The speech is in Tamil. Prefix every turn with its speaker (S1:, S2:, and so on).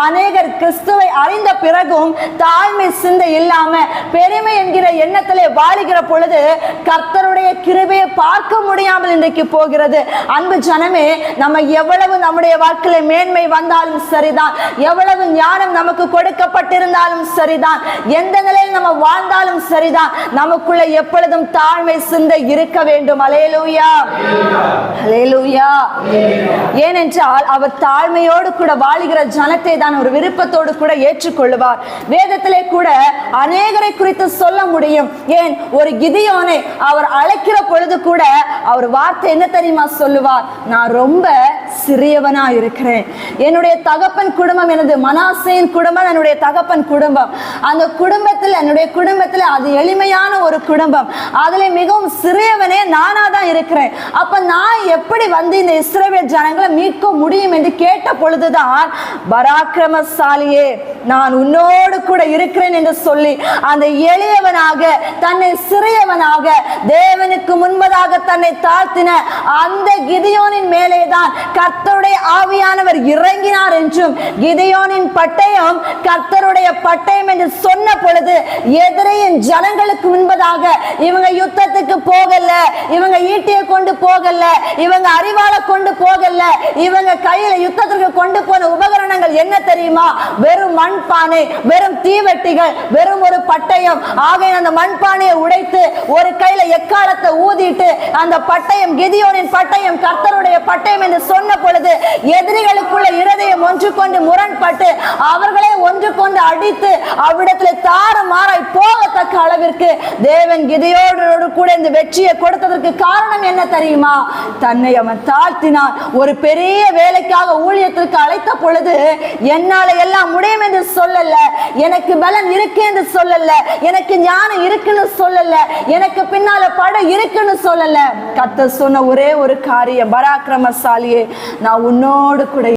S1: அநேகர் கிறிஸ்துவை அறிந்த பிறகும் தாழ்மை சிந்தை இல்லாம பெருமை என்கிற எண்ணத்திலே வாழுகிற பொழுது கர்த்தருடைய கிருபையை பார்க்க முடியாமல் இன்றைக்கு போகிறது. அன்பு ஜனமே, நம்ம எவ்வளவு நம்முடைய வாழ்க்கையில மேன்மை வந்தாலும் சரிதான், எவ்வளவு ஞானம் நமக்கு கொடுக்கப்பட்டிருந்தாலும் சரிதான், எந்த நிலையில் நம்ம வாழ்ந்தாலும் சரிதான், நமக்குள்ள எப்பொழுதும் தாழ்மை சிந்தை இருக்க வேண்டும். அல்லேலூயா, அல்லேலூயா. ஏனென்றால் அவர் தாழ்மையோடு கூட வாழுகிற ஜனத்தை தான் ஒரு விருப்பத்தோடு கூட ஏற்றுக்கொள்ளுவார். வேதத்திலே கூட அநேகரை குறித்து சொல்ல முடியும். ஏன், ஒரு கிதியோனை அவர் அழைக்கிற பொழுது கூட அவர் வார்த்தை என்ன தெரியுமா சொல்லுவார்? நான் ரொம்ப சிறியவனா இருக்கிறேன். என்னுடைய தகப்பன் குடும்பம், எனது மனாசேயின் குடும்பம் என்னுடைய தகப்பன் குடும்பம். அந்த குடும்பத்தில், என்னுடைய குடும்பத்தில் அது எளிமையான ஒரு குடும்பம், அதுல மிகவும் சிறியவனே நானா தான் இருக்கிறேன். அப்ப நான் எப்படி வந்து இந்த இஸ்ரவேல் ஜனங்களை மீட்க முடியும் என்று கேட்ட பொழுதுதான், பராக்கிரமசாலியே நான் உன்னோடு கூட இருக்கிறேன் என்று சொல்லி அந்த எளியவனாக, தன்னை சிறியவனாக, தேவனுக்கு முன்பதாக தன்னை தாழ்த்தின அந்த கிதியோனின் மேலேதான் கர்த்தருடைய ஆவியானவர் இறங்கினார் என்றும், கிதியோனின் பட்டயம் கர்த்தருடைய பட்டயம் என்று சொன்ன பொழுது எதிரியின் ஜனங்களுக்கு முன்பதாக இவங்க யுத்தத்துக்கு போகல, இவங்க ஈட்டியை கொண்டு போகல, இவங்க அறிவால கொண்டு போகல, இவங்க கையில யுத்தத்திற்கு கொண்டு போன உபகரணங்கள் என்ன தெரியுமா? வெறும் மண்பானை, வெறும் தீவெட்டிகள், வெறும் ஒரு பட்டயம். ஆக அந்த மண்பானையை உடைத்து ஒரு கையில எக்காலத்தை ஊதிட்டு அந்த பட்டயம், கிதியோனின் பட்டயம் கர்த்தருடைய பட்டயம் என்று சொன்ன பொழுது எதிரிகளுக்குள்ள இருதயம் ஒன்று கொண்டு முரண்பட்டு அவர்களே ஒன்று கொண்டு அடித்து அவ்விடத்தில் தாறுமாறாய் போகத்தக்க அளவிற்கு தேவன் கிதியோனோடு கூட இந்த வெற்றியை கொடுத்ததற்கு காரணம் என்ன தெரியுமா? தன்னை அவன் தாழ்த்தினான். ஒரு பெரிய வேலைக்காக ஊழியத்திற்கு அழைத்த பொழுது என்னால எல்லாம் முடியும் என்று சொல்லல, எனக்கு பலம் இருக்கு என்று சொல்லல, எனக்கு ஞானம் இருக்குன்னு சொல்லல, எனக்கு பின்னால படம் இருக்குன்னு சொல்லல. கர்த்தர் சொன்ன ஒரே ஒரு காரியம், பராக்கிரமசாலியே நான் உன்னோடு கூட